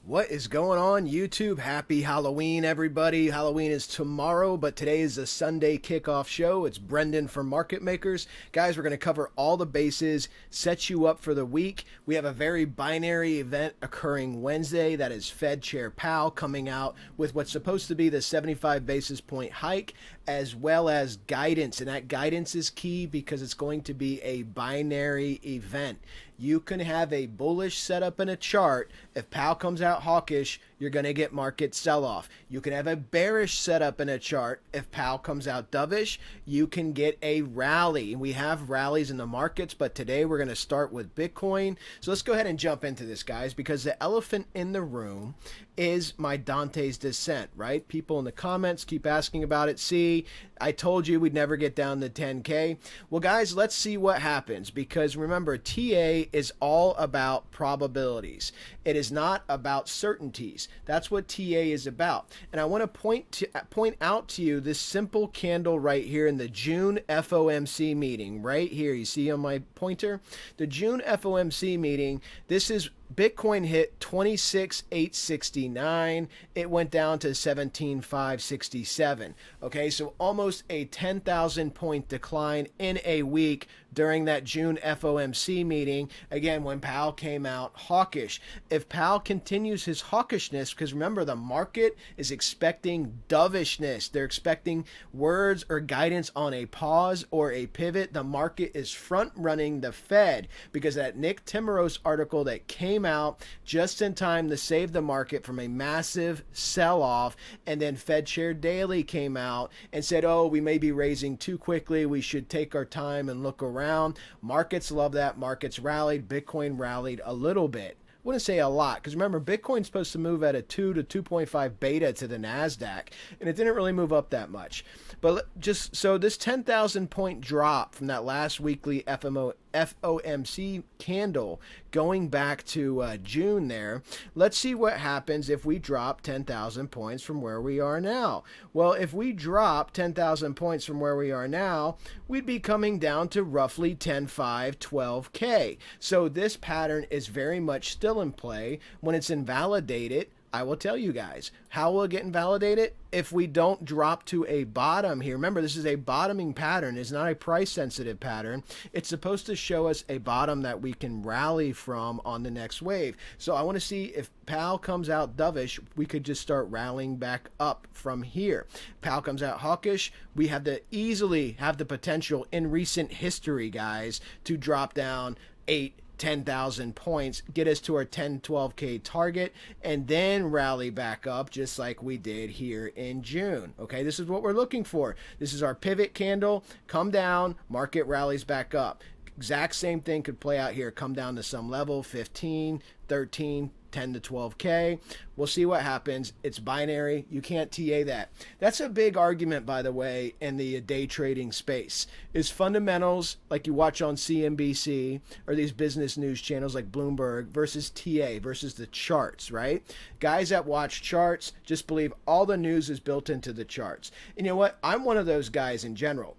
What is going on, YouTube? Happy Halloween, everybody. Halloween is tomorrow, but today is a Sunday kickoff show. It's Brendan from Market Makers. Guys, we're going to cover all the bases, set you up for the week. We have a very binary event occurring Wednesday. That is Fed Chair Powell coming out with what's supposed to be the 75 basis point hike, as well as guidance. And that guidance is key because it's going to be a binary event. You can have a bullish setup in a chart. If Powell comes out hawkish, you're going to get market sell-off. You can have a bearish setup in a chart. If Powell comes out dovish, you can get a rally. We have rallies in the markets, but today we're going to start with Bitcoin. So let's go ahead and jump into this, guys, because the elephant in the room is my Dante's Descent, right? People in the comments keep asking about it. See, I told you we'd never get down to 10K. Well, guys, let's see what happens, because remember, TA is all about probabilities. It is not about certainties. That's what TA is about. And I want to point out to you this simple candle right here in the June FOMC meeting, right here. You see on my pointer? The June FOMC meeting, this is Bitcoin hit 26,869. It went down to 17,567. Okay, so almost a 10,000 point decline in a week during that June FOMC meeting. Again, when Powell came out hawkish. If Powell continues his hawkishness, because remember, the market is expecting dovishness. They're expecting words or guidance on a pause or a pivot. The market is front running the Fed because that Nick Timiraos article that came out just in time to save the market from a massive sell-off, and then Fed Chair Daly came out and said, oh, we may be raising too quickly, we should take our time and look around. Markets love that. Markets rallied. Bitcoin rallied a little bit. I wouldn't say a lot, because remember, Bitcoin's supposed to move at a 2 to 2.5 beta to the NASDAQ, and it didn't really move up that much. But just so this 10,000 point drop from that last weekly FOMC candle going back to June there, let's see what happens if we drop 10,000 points from where we are now. Well, if we drop 10,000 points from where we are now, we'd be coming down to roughly 10.5, 12K. So this pattern is very much still in play. When it's invalidated, I will tell you guys. How will it get invalidated? If we don't drop to a bottom here. Remember, this is a bottoming pattern. It's not a price-sensitive pattern. It's supposed to show us a bottom that we can rally from on the next wave. So I want to see if Powell comes out dovish, we could just start rallying back up from here. Powell comes out hawkish, we have to easily have the potential in recent history, guys, to drop down 10,000 points, get us to our 10, 12K target, and then rally back up just like we did here in June. Okay, this is what we're looking for. This is our pivot candle, come down, market rallies back up. Exact same thing could play out here, come down to some level, 15, 13, 10 to 12K. We'll see what happens. It's binary. You can't TA that. That's a big argument, by the way, in the day trading space, is fundamentals like you watch on CNBC or these business news channels like Bloomberg versus TA versus the charts, right? Guys that watch charts just believe all the news is built into the charts. And you know what? I'm one of those guys in general.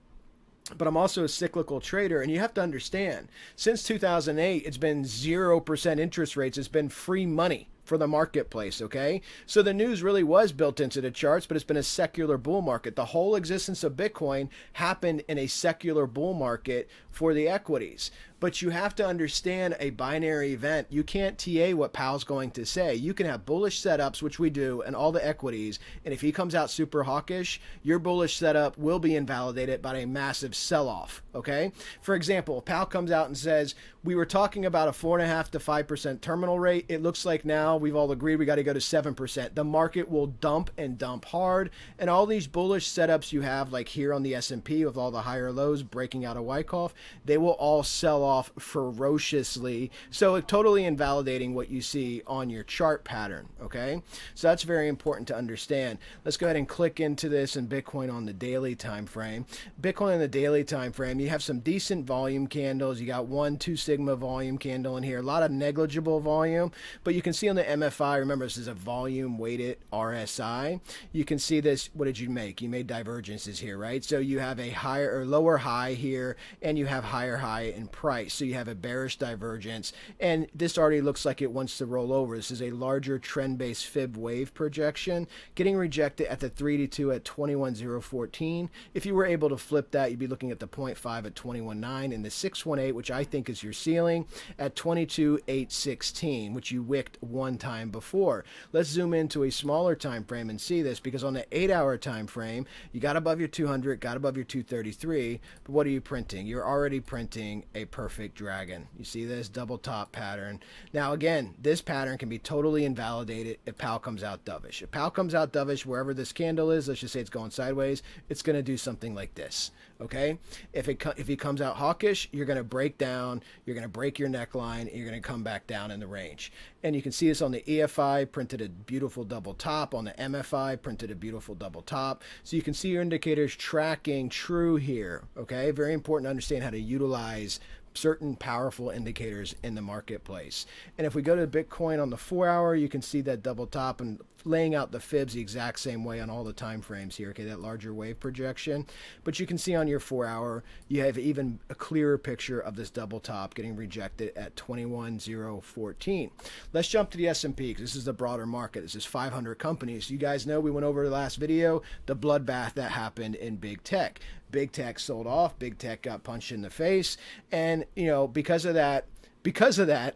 But I'm also a cyclical trader, and you have to understand, since 2008, it's been 0% interest rates. It's been free money for the marketplace, okay? So the news really was built into the charts, but it's been a secular bull market. The whole existence of Bitcoin happened in a secular bull market for the equities. But you have to understand a binary event. You can't TA what Powell's going to say. You can have bullish setups, which we do, in all the equities, and if he comes out super hawkish, your bullish setup will be invalidated by a massive sell-off, okay? For example, if Powell comes out and says, we were talking about a 4.5 to 5% terminal rate. It looks like now we've all agreed we got to go to 7%. The market will dump and dump hard, and all these bullish setups you have, like here on the S&P with all the higher lows breaking out of Wyckoff, they will all sell off ferociously. So totally invalidating what you see on your chart pattern, okay? So that's very important to understand. Let's go ahead and click into this in Bitcoin on the daily time frame. Bitcoin on the daily time frame, you have some decent volume candles. You got 1, 2 sigma volume candle in here, a lot of negligible volume, but you can see on the MFI, remember this is a volume weighted RSI. You can see this, what did you make? You made divergences here, right? So you have a higher or lower high here, and you have higher high in price. price. So you have a bearish divergence, and this already looks like it wants to roll over. This is a larger trend-based fib wave projection, getting rejected at the 3 to 2 at 21.014. If you were able to flip that, you'd be looking at the 0.5 at 21.9 and the 618, which I think is your ceiling, at 22.816, which you wicked one time before. Let's zoom into a smaller time frame and see this, because on the 8-hour time frame, you got above your 200, got above your 233, but what are you printing? You're already printing a perfect dragon. You see this double top pattern. Now again, this pattern can be totally invalidated if Powell comes out dovish. If Powell comes out dovish, wherever this candle is, let's just say it's going sideways, it's going to do something like this. Okay, if he comes out hawkish, you're going to break down, you're going to break your neckline, and you're going to come back down in the range. And you can see this on the EFI, printed a beautiful double top. On the MFI, printed a beautiful double top. So you can see your indicators tracking true here. Okay, very important to understand how to utilize certain powerful indicators in the marketplace. And if we go to Bitcoin on the 4-hour, you can see that double top and laying out the fibs the exact same way on all the time frames here. Okay, that larger wave projection. But you can see on your 4-hour, you have even a clearer picture of this double top getting rejected at 21.014. Let's jump to the S&P, because this is the broader market. This is 500 companies. You guys know, we went over the last video, the bloodbath that happened in big tech. Big tech sold off, big tech got punched in the face, and because of that,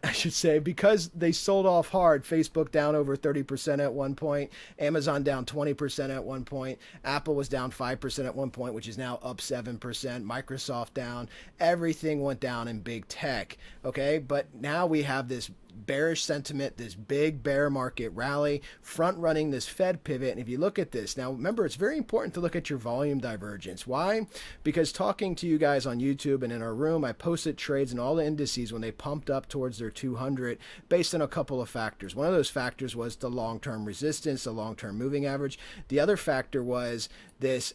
I should say, because they sold off hard, Facebook down over 30% at one point, Amazon down 20% at one point, Apple was down 5% at one point, which is now up 7%, Microsoft down, everything went down in big tech, okay? But now we have this bearish sentiment, this big bear market rally, front running this Fed pivot. And if you look at this, now remember, it's very important to look at your volume divergence. Why? Because talking to you guys on YouTube and in our room, I posted trades in all the indices when they pumped up towards their 200 based on a couple of factors. One of those factors was the long-term resistance, the long-term moving average. The other factor was this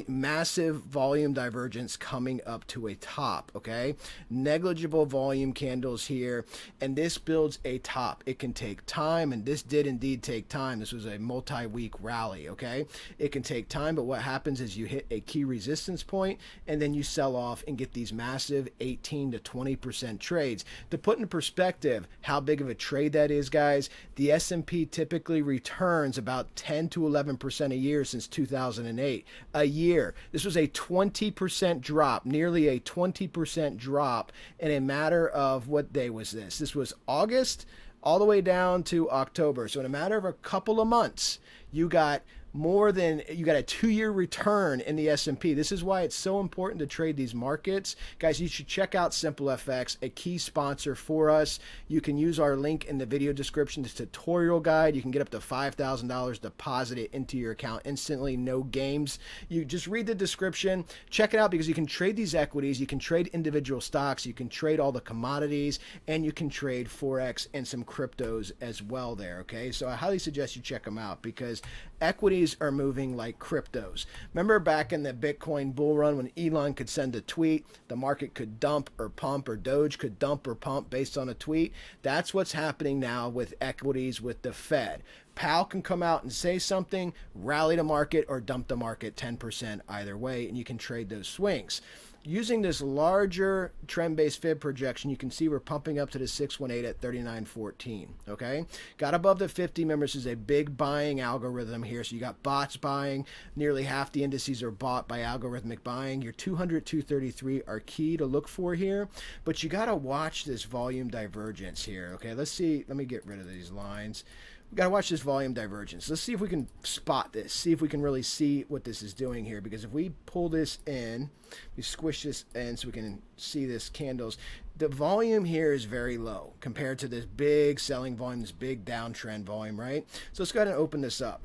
massive volume divergence coming up to a top, okay? Negligible volume candles here, and this builds a top. It can take time, and this did indeed take time. This was a multi-week rally, okay? It can take time, but what happens is you hit a key resistance point, and then you sell off and get these massive 18 to 20% trades. To put in perspective how big of a trade that is, guys, the S&P typically returns about 10 to 11% a year since 2008. A year. This was a 20% drop, nearly a 20% drop in a matter of, what day was this? This was August all the way down to October. So in a matter of a couple of months, you got a 2-year return in the S&P. This is why it's so important to trade these markets. Guys, you should check out SimpleFX, a key sponsor for us. You can use our link in the video description, this tutorial guide. You can get up to $5,000 deposited into your account instantly, no games. You just read the description, check it out, because you can trade these equities, you can trade individual stocks, you can trade all the commodities, and you can trade Forex and some cryptos as well there, okay? So I highly suggest you check them out, because equities are moving like cryptos. Remember back in the Bitcoin bull run when Elon could send a tweet, the market could dump or pump, or Doge could dump or pump based on a tweet? That's what's happening now with equities with the Fed. Powell can come out and say something, rally the market, or dump the market 10% either way, and you can trade those swings. Using this larger trend-based fib projection, you can see we're pumping up to the 618 at 39.14, okay? Got above the 50, remember, this is a big buying algorithm here, so you got bots buying. Nearly half the indices are bought by algorithmic buying. Your 200, 233 are key to look for here, but you got to watch this volume divergence here, okay? Let's see, let me get rid of these lines. We got to watch this volume divergence. Let's see if we can spot this, see if we can really see what this is doing here, because if we pull this in, we squish this in so we can see this candles, the volume here is very low compared to this big selling volume, this big downtrend volume, right? So let's go ahead and open this up.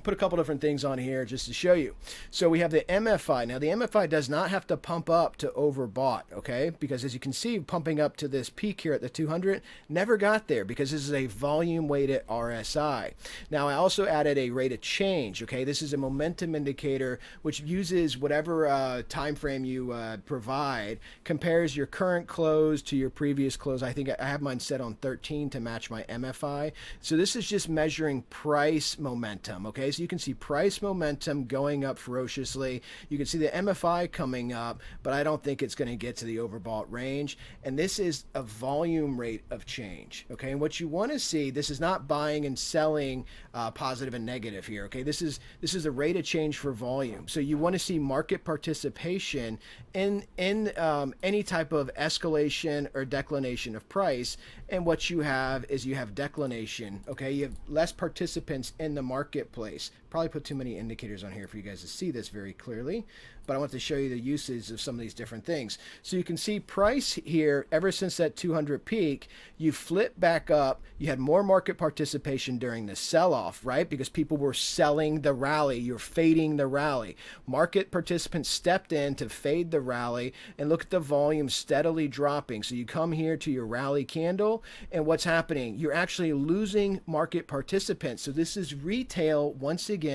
Put a couple different things on here just to show you. So we have the MFI. Now the MFI does not have to pump up to overbought, okay? Because as you can see, pumping up to this peak here at the 200 never got there, because this is a volume weighted RSI. Now I also added a rate of change, okay? This is a momentum indicator which uses whatever time frame you provide, compares your current close to your previous close. I think I have mine set on 13 to match my MFI. So this is just measuring price momentum, okay? Okay, so you can see price momentum going up ferociously. You can see the MFI coming up, but I don't think it's going to get to the overbought range. And this is a volume rate of change. Okay, and what you want to see, this is not buying and selling positive and negative here. Okay, this is the rate of change for volume. So you want to see market participation in any type of escalation or declination of price. And what you have is you have declination. Okay, you have less participants in the marketplace. Probably put too many indicators on here for you guys to see this very clearly, but I want to show you the usage of some of these different things. So you can see price here, ever since that 200 peak, you flip back up. You had more market participation during the sell-off, right? Because people were selling the rally. You're fading the rally. Market participants stepped in to fade the rally, and look at the volume steadily dropping. So you come here to your rally candle, and what's happening? You're actually losing market participants. So this is retail, once again,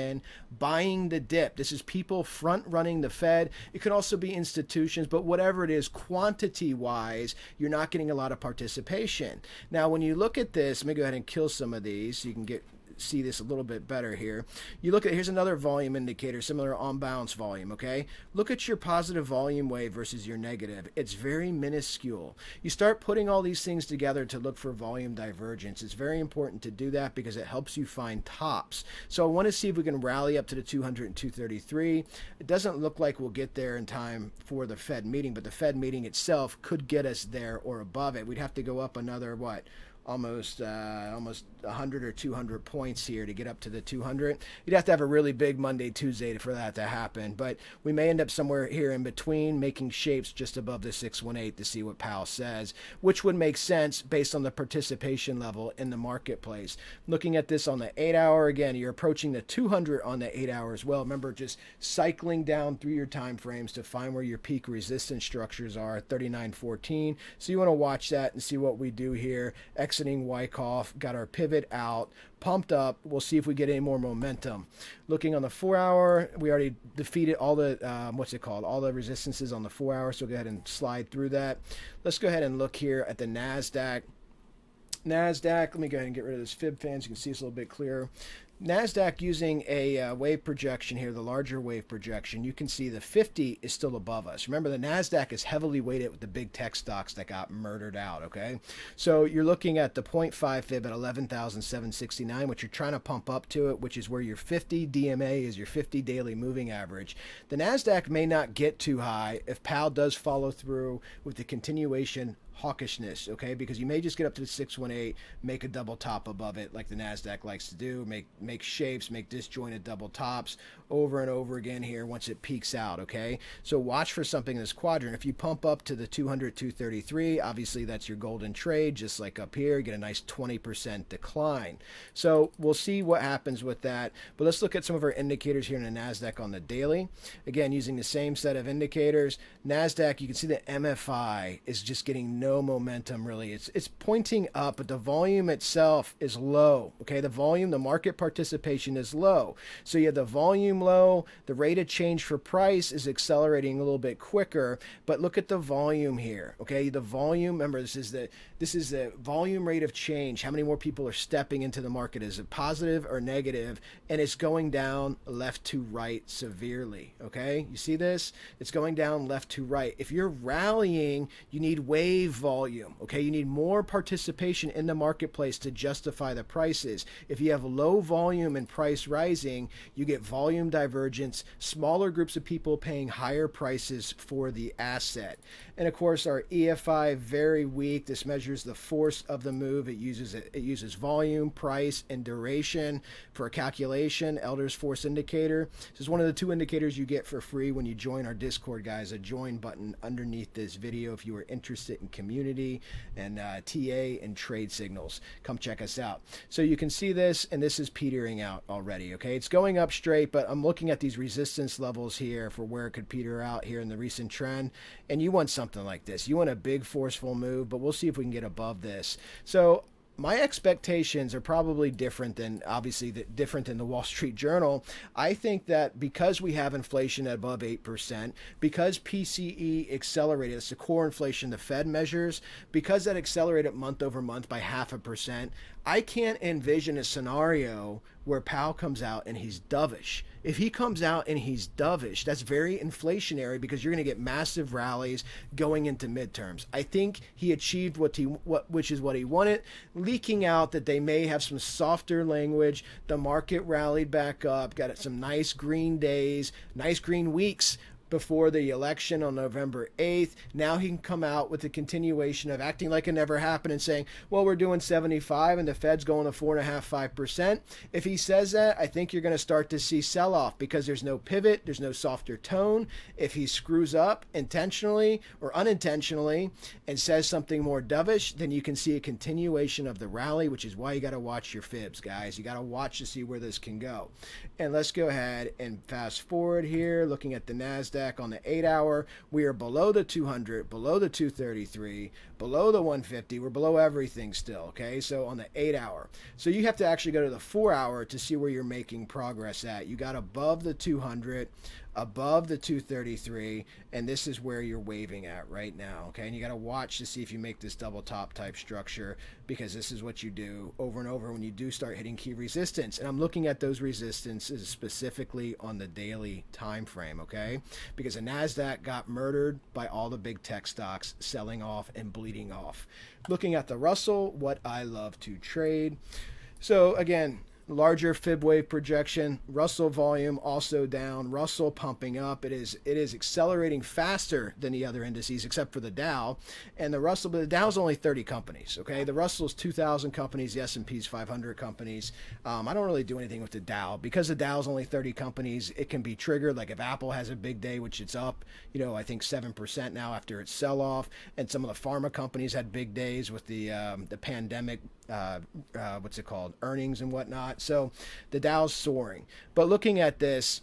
buying the dip. This is people front running the Fed. It could also be institutions, but whatever it is, quantity wise, you're not getting a lot of participation. Now, when you look at this, let me go ahead and kill some of these so you can see this a little bit better here. You look at, here's another volume indicator, similar on balance volume. Okay, look at your positive volume wave versus your negative. It's very minuscule. You start putting all these things together to look for volume divergence. It's very important to do that because it helps you find tops. So I want to see if we can rally up to the 200 and 233. It doesn't look like we'll get there in time for the Fed meeting, but the Fed meeting itself could get us there or above it. We'd have to go up another what? Almost 100 or 200 points here to get up to the 200. You'd have to have a really big Monday, Tuesday for that to happen. But we may end up somewhere here in between, making shapes just above the 618 to see what Powell says, which would make sense based on the participation level in the marketplace. Looking at this on the 8-hour, again, you're approaching the 200 on the 8-hour as well. Remember, just cycling down through your time frames to find where your peak resistance structures are at 39.14. So you want to watch that and see what we do here. Exiting Wyckoff, got our pivot out, pumped up. We'll see if we get any more momentum. Looking on the 4-hour, we already defeated all the all the resistances on the 4-hour. So go ahead and slide through that. Let's go ahead and look here at the NASDAQ. Let me go ahead and get rid of this fib fan so you can see this a little bit clearer. NASDAQ using a wave projection here, the larger wave projection, you can see the 50 is still above us. Remember, the NASDAQ is heavily weighted with the big tech stocks that got murdered out, okay? So you're looking at the 0.5 fib at 11,769, which you're trying to pump up to it, which is where your 50 DMA is, your 50 daily moving average. The NASDAQ may not get too high if Powell does follow through with the continuation hawkishness, okay? Because you may just get up to the 618, make a double top above it like the NASDAQ likes to do, make shapes, make disjointed double tops over and over again here once it peaks out, okay? So watch for something in this quadrant. If you pump up to the 200, 233, obviously that's your golden trade, just like up here, get a nice 20% decline. So we'll see what happens with that, but let's look at some of our indicators here in the NASDAQ on the daily. Again, using the same set of indicators, NASDAQ, you can see the MFI is just getting no momentum really. It's pointing up, but the volume itself is low. Okay, the volume, the market participation is low. So you have the volume low, the rate of change for price is accelerating a little bit quicker, but look at the volume here. Okay, the volume, remember this is the volume rate of change. How many more people are stepping into the market? Is it positive or negative? And it's going down left to right severely. Okay, you see this? It's going down left to right. If you're rallying, you need wave volume. Okay, you need more participation in the marketplace to justify the prices. If you have low volume and price rising, you get volume divergence, smaller groups of people paying higher prices for the asset. And of course, our EFI very weak. This measures the force of the move. It uses volume, price, and duration for a calculation. Elder's force indicator. This is one of the 2 indicators you get for free when you join our Discord, guys. A join button underneath this video if you are interested in community and TA and trade signals. Come check us out. So you can see this, and this is petering out already. Okay, it's going up straight, but I'm looking at these resistance levels here for where it could peter out here in the recent trend. And you want something like this. You want a big forceful move, but we'll see if we can get above this. So my expectations are probably different than the Wall Street Journal. I think that because we have inflation at above 8%, because PCE accelerated, it's the core inflation the Fed measures, because that accelerated month over month by 0.5%, I can't envision a scenario where Powell comes out and he's dovish. If he comes out and he's dovish, that's very inflationary because you're going to get massive rallies going into midterms. I think he achieved which is what he wanted, leaking out that they may have some softer language. The market rallied back up, got some nice green days, nice green weeks before the election on November 8th. Now he can come out with the continuation of acting like it never happened and saying, well, we're doing 75 and the Fed's going to 4.5%, 5%. If he says that, I think you're going to start to see sell-off because there's no pivot, there's no softer tone. If he screws up intentionally or unintentionally and says something more dovish, then you can see a continuation of the rally, which is why you got to watch your fibs, guys. You got to watch to see where this can go. And let's go ahead and fast forward here, looking at the NASDAQ. On the 8-hour, we are below the 200, below the 233, below the 150. We're below everything still, okay? So on the 8-hour. So you have to actually go to the 4-hour to see where you're making progress at. You got above the 200, above the 233, and this is where you're waving at right now, okay? And you got to watch to see if you make this double top type structure, because this is what you do over and over when you do start hitting key resistance. And I'm looking at those resistances specifically on the daily time frame, okay? Because the NASDAQ got murdered by all the big tech stocks selling off and bleeding off. Looking at the Russell, what I love to trade. So again, larger fib wave projection. Russell volume also down. Russell pumping up. It is accelerating faster than the other indices except for the Dow. And but the Dow's only 30 companies. Okay, the Russell's 2,000 companies. The S&P's 500 companies. I don't really do anything with the Dow because the Dow's only 30 companies. It can be triggered. Like if Apple has a big day, which it's up, I think 7% now after its sell-off, and some of the pharma companies had big days with the pandemic. Earnings and whatnot. So the Dow's soaring. But looking at this,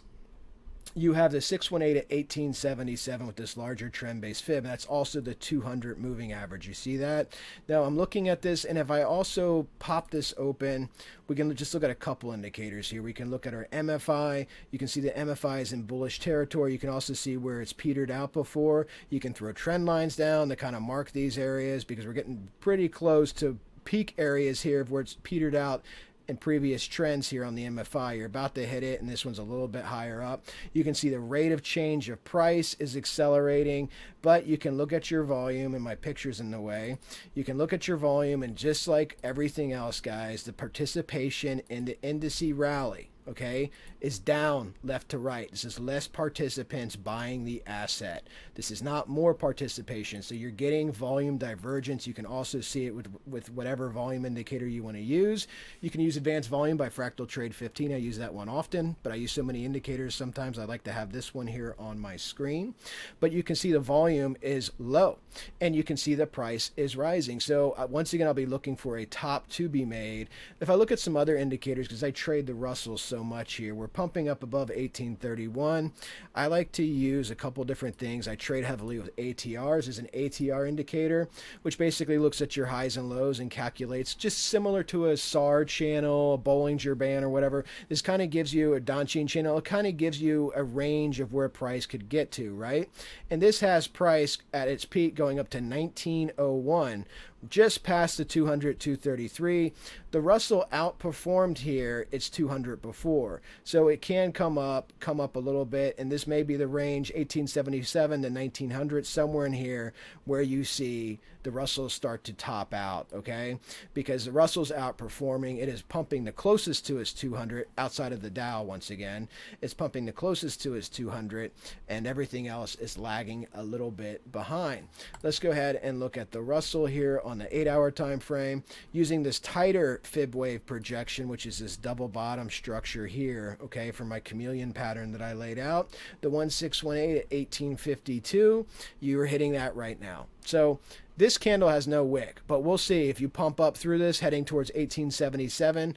you have the 618 at 1877 with this larger trend-based fib. And that's also the 200 moving average. You see that? Now I'm looking at this, and if I also pop this open, we can just look at a couple indicators here. We can look at our MFI. You can see the MFI is in bullish territory. You can also see where it's petered out before. You can throw trend lines down to kind of mark these areas because we're getting pretty close to peak areas here where it's petered out in previous trends here on the MFI. You're about to hit it, and this one's a little bit higher up. You can see the rate of change of price is accelerating, but you can look at your volume, and my picture's in the way. You can look at your volume, and just like everything else, guys, the participation in the indice rally, okay, is down left to right. This is less participants buying the asset. This is not more participation. So you're getting volume divergence. You can also see it with whatever volume indicator you want to use. You can use advanced volume by Fractal Trade 15. I use that one often, but I use so many indicators sometimes I like to have this one here on my screen. But you can see the volume is low, and you can see the price is rising. So once again, I'll be looking for a top to be made. If I look at some other indicators, because I trade the Russell so much here, we're pumping up above 1831. I like to use a couple different things. I trade heavily with ATRs as an ATR indicator, which basically looks at your highs and lows and calculates, just similar to a SAR channel, a Bollinger Band or whatever. This kind of gives you a Donchian channel. It kind of gives you a range of where price could get to, right? And this has price at its peak going up to 1901, just past the 200, 233. The Russell outperformed here its 200 before, so it can come up a little bit, and this may be the range 1877 to 1900, somewhere in here where you see the Russell start to top out, okay? Because the Russell's outperforming. It is pumping the closest to its 200 outside of the Dow. Once again, it's pumping the closest to its 200, and everything else is lagging a little bit behind. Let's go ahead and look at the Russell here on the 8-hour time frame using this tighter fib wave projection, which is this double bottom structure here, okay, for my chameleon pattern that I laid out. The 1618 at 1852, you are hitting that right now. So this candle has no wick, but we'll see if you pump up through this heading towards 1877,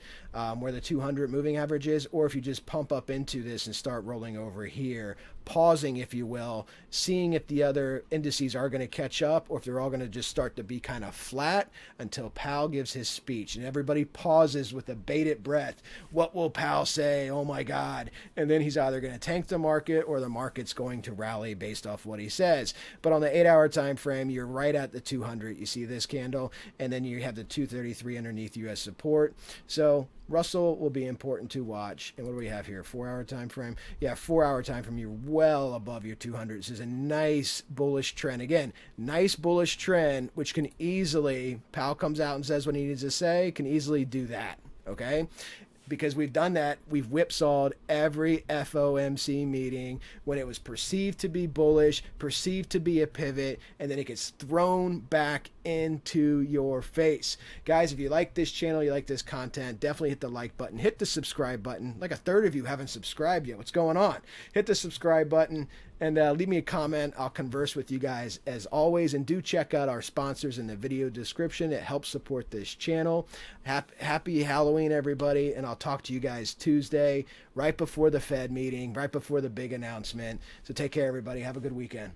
where the 200 moving average is, or if you just pump up into this and start rolling over here pausing, if you will, seeing if the other indices are going to catch up or if they're all going to just start to be kind of flat until Powell gives his speech. And everybody pauses with a bated breath. What will Powell say? Oh my God. And then he's either going to tank the market or the market's going to rally based off what he says. But on the 8-hour time frame, you're right at the 200. You see this candle, and then you have the 233 underneath US support. So Russell will be important to watch. And what do we have here? 4-hour time frame? Yeah, 4-hour time frame. You're well above your 200. This is a nice bullish trend. Again, nice bullish trend, which can easily, Powell comes out and says what he needs to say, can easily do that. Okay? Because we've done that. We've whipsawed every FOMC meeting when it was perceived to be bullish, perceived to be a pivot, and then it gets thrown back into your face. Guys, if you like this channel, you like this content, definitely hit the like button, hit the subscribe button. Like a third of you haven't subscribed yet. What's going on? Hit the subscribe button and leave me a comment. I'll converse with you guys as always. And do check out our sponsors in the video description. It helps support this channel. Happy Halloween, everybody. And I'll talk to you guys Tuesday, right before the Fed meeting, right before the big announcement. So take care, everybody. Have a good weekend.